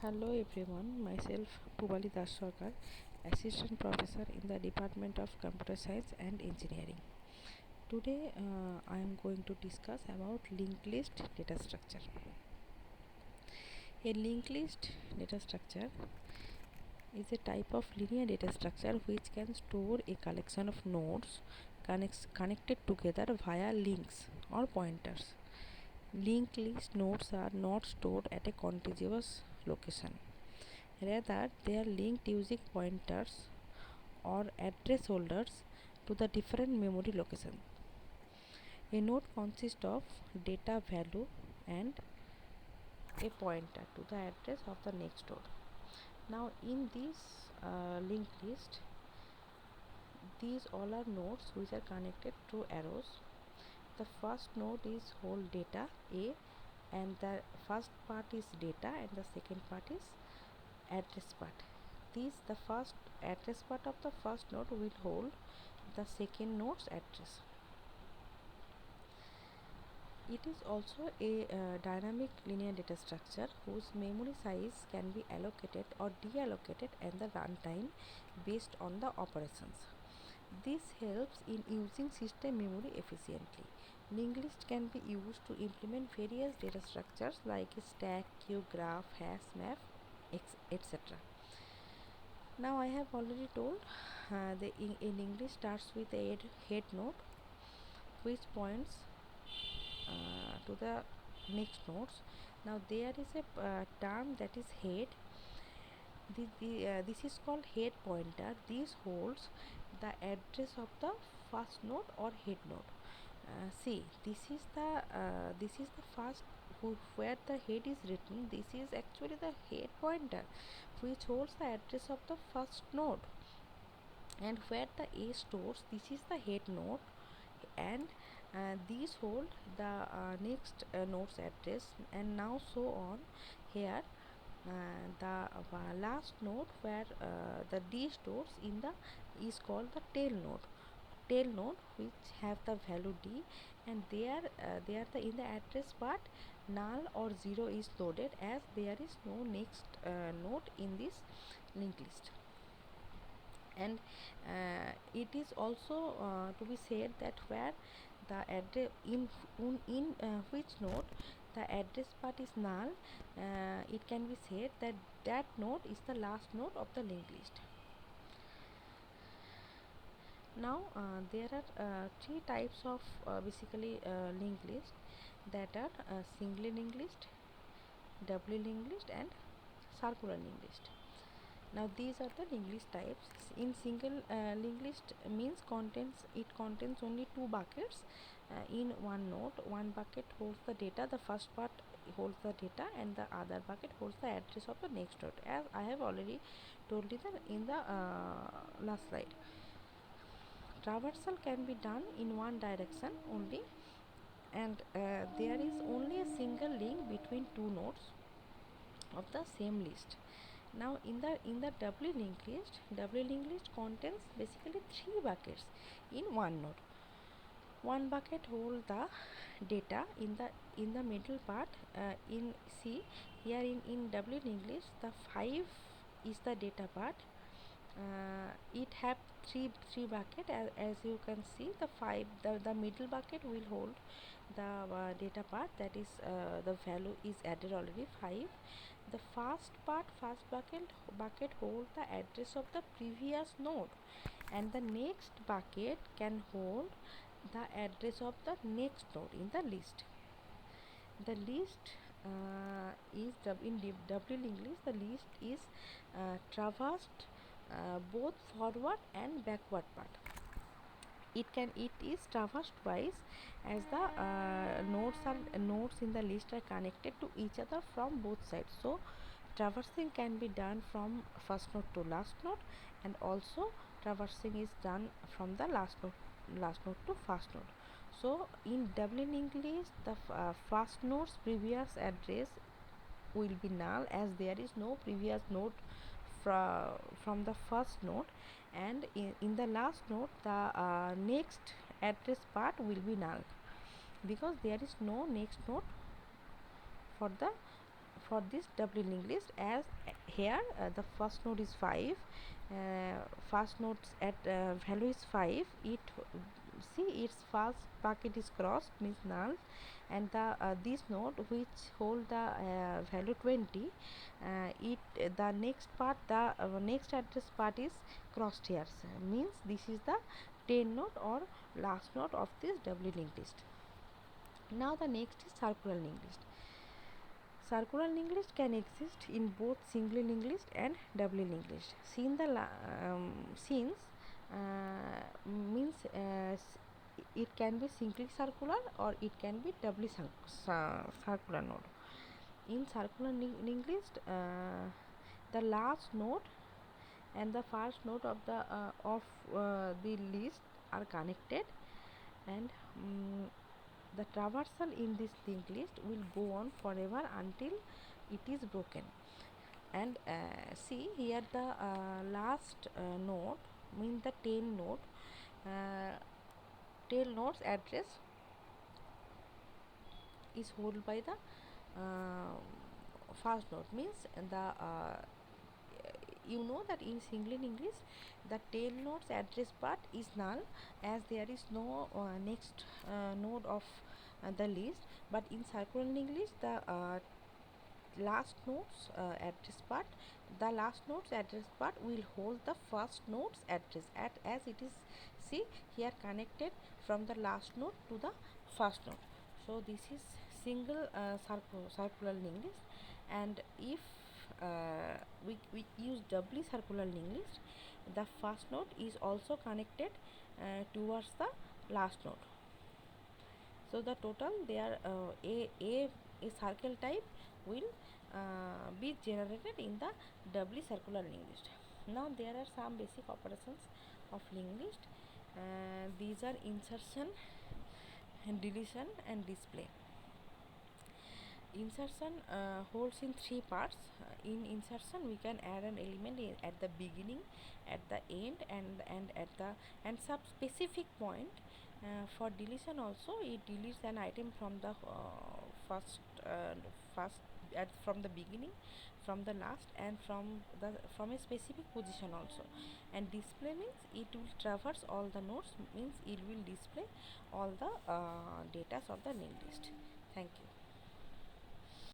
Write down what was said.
Hello everyone, myself Pubali Das Assistant Professor in the Department of Computer Science and Engineering. Today I am going to discuss about linked list data structure. A linked list data structure is a type of linear data structure which can store a collection of nodes connected together via links or pointers. Linked list nodes are not stored at a contiguous location. Rather, they are linked using pointers or address holders to the different memory locations. A node consists of data value and a pointer to the address of the next node. Now, in this linked list, these all are nodes which are connected through arrows. The first node is whole data A, and the first part is data and the second part is address part. The first address part of the first node will hold the second node's address. It is also a dynamic linear data structure whose memory size can be allocated or deallocated at the runtime based on the operations. This helps in using system memory efficiently. Linked list can be used to implement various data structures like stack, queue, graph, hash map, etc. Now I have already told a linked list starts with a head node which points to the next nodes. Now there is a term that is head. This is called head pointer. This holds the address of the first node or head node. See, this is the first where the head is written. This is actually the head pointer which holds the address of the first node, and where the A stores, this is the head node, and these hold the next node's address, and now so on. Here the last node where the D stores in the is called the tail node which have the value D, and there in the address part null or 0 is loaded as there is no next node in this linked list. And it is also to be said that where the address in which node the address part is null, it can be said that that node is the last node of the linked list. Now there are three types of basically linked list, that are single linked list, double linked list, and circular linked list. Now these are the linked list types. In single linked list means it contains only two buckets in one node. One bucket holds the data, the first part holds the data, and the other bucket holds the address of the next node, as I have already told you in the last slide. Traversal can be done in one direction only, and there is only a single link between two nodes of the same list. Now in the doubly linked list contains basically three buckets in one node. One bucket holds the data in the middle part. In see here in doubly linked list, the 5 is the data part. It have three bucket, as you can see. The middle bucket will hold the data part, that is the value is added already 5. The first bucket holds the address of the previous node, and the next bucket can hold the address of the next node in the list. The list is in doubly linked list. The list is traversed both forward and backward part. It is traversed twice, as the nodes in the list are connected to each other from both sides. So traversing can be done from first node to last node, and also traversing is done from the last node to first node. So in doubly linked list, the first node's previous address will be null, as there is no previous node from the first node, and in the last node the next address part will be null, because there is no next node for for this doubly linked list, as here the first node is 5, first node's at value is 5, it see its first bucket is crossed, means null, and the this node which hold the value 20, it the next part, the next address part is crossed here, means this is the 10 node or last node of this doubly linked list. Now the next is circular linked list. Circular linked list can exist in both singly linked list and doubly linked list. Since means it can be singly circular or it can be doubly circular node. In circular linked list, the last node and the first node of the list are connected, and the traversal in this linked list will go on forever until it is broken. And see here the last node, means the 10 node, tail node's address is held by the first node, means the you know that in single linked list the tail node's address part is null, as there is no next node of the list. But in circular linked list, the last node's address part, the last node's address part will hold the first node's address as it is, see here, connected from the last node to the first node. So this is single circular linked list. And if we use doubly circular linked list, the first node is also connected towards the last node. So the total there a circle type will be generated in the doubly circular linked list. Now there are some basic operations of linked list. These are insertion, deletion and display. Insertion holds in three parts. In insertion we can add an element at the beginning, at the end, and at the some specific point. For deletion also, it deletes an item from the first from the beginning, from the last, and from a specific position also. And display means it will traverse all the nodes, means it will display all the data of the linked list. Thank you.